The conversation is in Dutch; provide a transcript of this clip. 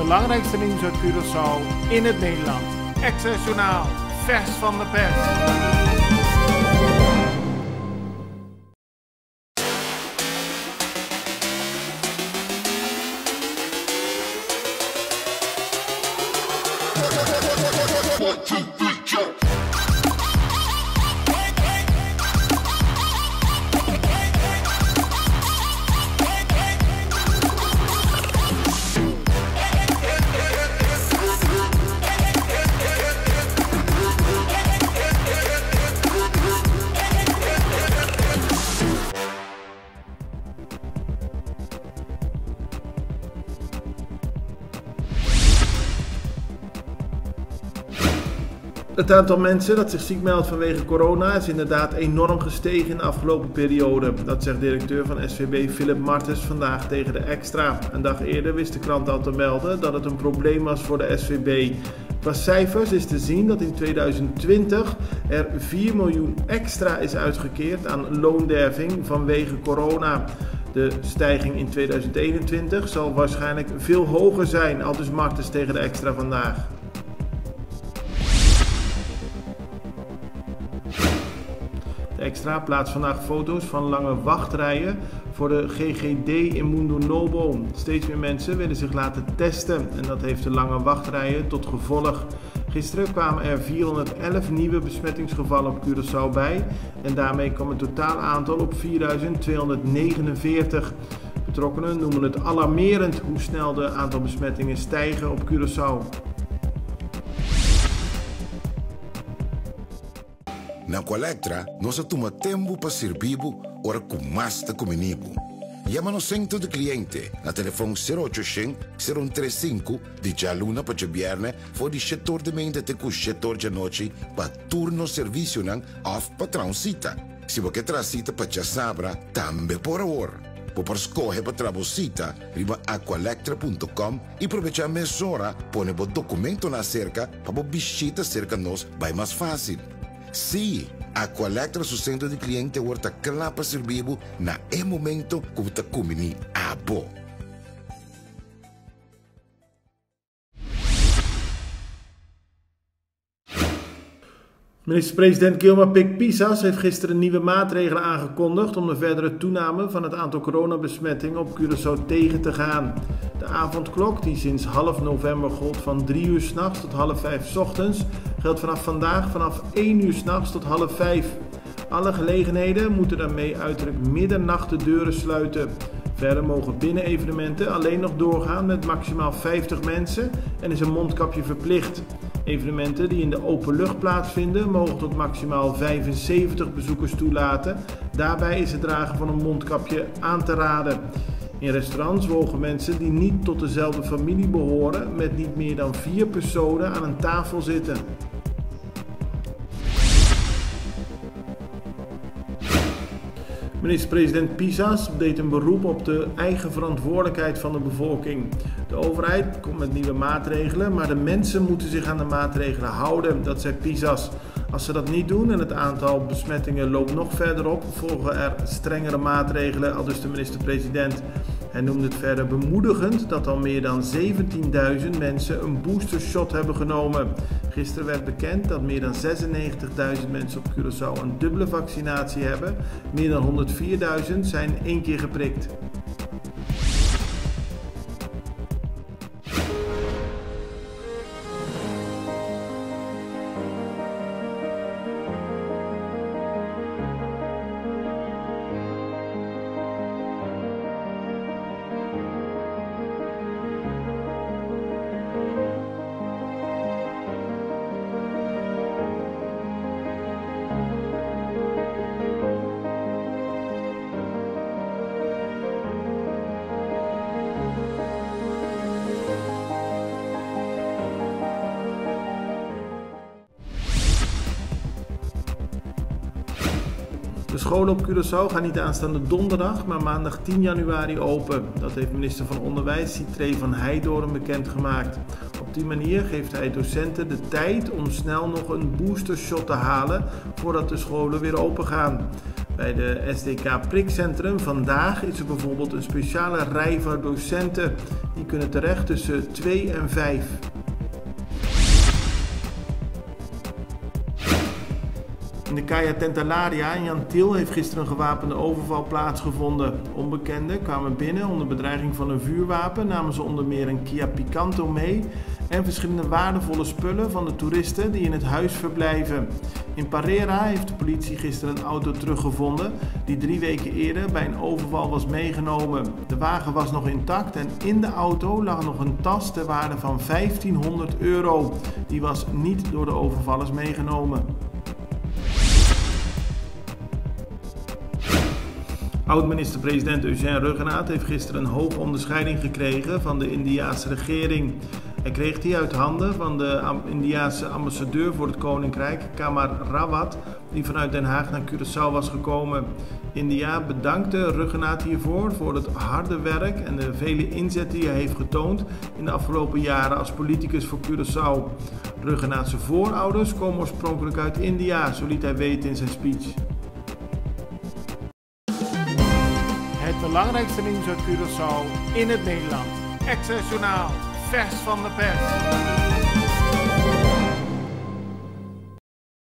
belangrijkste nieuws uit Curaçao in het Nederland. Extra Journaal, vers van de pers. Het aantal mensen dat zich ziek meldt vanwege corona is inderdaad enorm gestegen in de afgelopen periode. Dat zegt directeur van SVB Philip Martens vandaag tegen de Extra. Een dag eerder wist de krant al te melden dat het een probleem was voor de SVB. Qua cijfers is te zien dat in 2020 er 4 miljoen extra is uitgekeerd aan loonderving vanwege corona. De stijging in 2021 zal waarschijnlijk veel hoger zijn, aldus Martens tegen de Extra vandaag. De Extra plaatst vandaag foto's van lange wachtrijen voor de GGD in Mundo Novo. Steeds meer mensen willen zich laten testen en dat heeft de lange wachtrijen tot gevolg. Gisteren kwamen er 411 nieuwe besmettingsgevallen op Curaçao bij en daarmee kwam het totaal aantal op 4.249. Betrokkenen noemen het alarmerend hoe snel de aantal besmettingen stijgen op Curaçao. Na Colectra, nós toma tempo para servir ora com mais de comunibo. Llama no centro de cliente na telefone 0800-035 de Jaluna para Viernes voor die setor de mente te setor de noite para turno serviço nan of patrão cita. Se você traz cita para sabra, também por hora. Por escolher para trabalhar, riba aqualectra.com e aproveitar a mesura, põe o documento na cerca para visita cerca nós vai mais fácil. Sim, a Colectra su centro de cliente horta clapa servibo na momento que está comini abo. Minister-president Gilmar Pik-Pisas heeft gisteren nieuwe maatregelen aangekondigd om de verdere toename van het aantal coronabesmettingen op Curaçao tegen te gaan. De avondklok, die sinds half november gold van 3 uur 's nachts tot half 5 's ochtends, geldt vanaf vandaag vanaf 1 uur 's nachts tot half 5. Alle gelegenheden moeten daarmee uiterlijk middernacht de deuren sluiten. Verder mogen binnen-evenementen alleen nog doorgaan met maximaal 50 mensen en is een mondkapje verplicht. Evenementen die in de open lucht plaatsvinden mogen tot maximaal 75 bezoekers toelaten. Daarbij is het dragen van een mondkapje aan te raden. In restaurants mogen mensen die niet tot dezelfde familie behoren met niet meer dan 4 personen aan een tafel zitten. Minister-president Pisas deed een beroep op de eigen verantwoordelijkheid van de bevolking. De overheid komt met nieuwe maatregelen, maar de mensen moeten zich aan de maatregelen houden, dat zei Pisas. Als ze dat niet doen en het aantal besmettingen loopt nog verder op, volgen er strengere maatregelen, aldus de minister-president. Hij noemde het verder bemoedigend dat al meer dan 17.000 mensen een boostershot hebben genomen. Gisteren werd bekend dat meer dan 96.000 mensen op Curaçao een dubbele vaccinatie hebben. Meer dan 104.000 zijn 1 keer geprikt. De scholen op Curaçao gaan niet aanstaande donderdag, maar maandag 10 januari open. Dat heeft minister van Onderwijs Sitré van Heijdorn bekendgemaakt. Op die manier geeft hij docenten de tijd om snel nog een boostershot te halen voordat de scholen weer open gaan. Bij de SDK Prikcentrum vandaag is er bijvoorbeeld een speciale rij voor docenten. Die kunnen terecht tussen 2 en 5. In de Caia Tentalaria in Jan Tiel heeft gisteren een gewapende overval plaatsgevonden. Onbekenden kwamen binnen onder bedreiging van een vuurwapen, namen ze onder meer een Kia Picanto mee en verschillende waardevolle spullen van de toeristen die in het huis verblijven. In Parera heeft de politie gisteren een auto teruggevonden die 3 weken eerder bij een overval was meegenomen. De wagen was nog intact en in de auto lag nog een tas ter waarde van €1500. Die was niet door de overvallers meegenomen. Oud-minister-president Eugène Ruggenaat heeft gisteren een hoge onderscheiding gekregen van de Indiase regering. Hij kreeg die uit handen van de Indiase ambassadeur voor het Koninkrijk, Kamar Rawat, die vanuit Den Haag naar Curaçao was gekomen. India bedankte Ruggenaat hiervoor voor het harde werk en de vele inzet die hij heeft getoond in de afgelopen jaren als politicus voor Curaçao. Ruggenaatse voorouders komen oorspronkelijk uit India, zo liet hij weten in zijn speech. Het belangrijkste nieuws uit Curaçao in het Nederland. Access Journaal, vers van de pers.